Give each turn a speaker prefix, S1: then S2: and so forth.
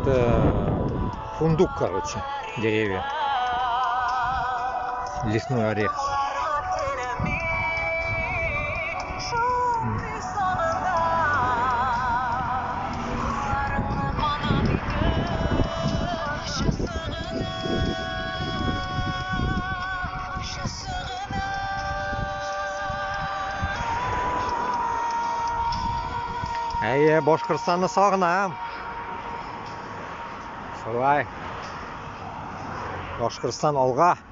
S1: Это фундук, короче, деревья. Лесной орех. Әйе, Башқұртстанны сағынам. Солай. Башқұртстан алға.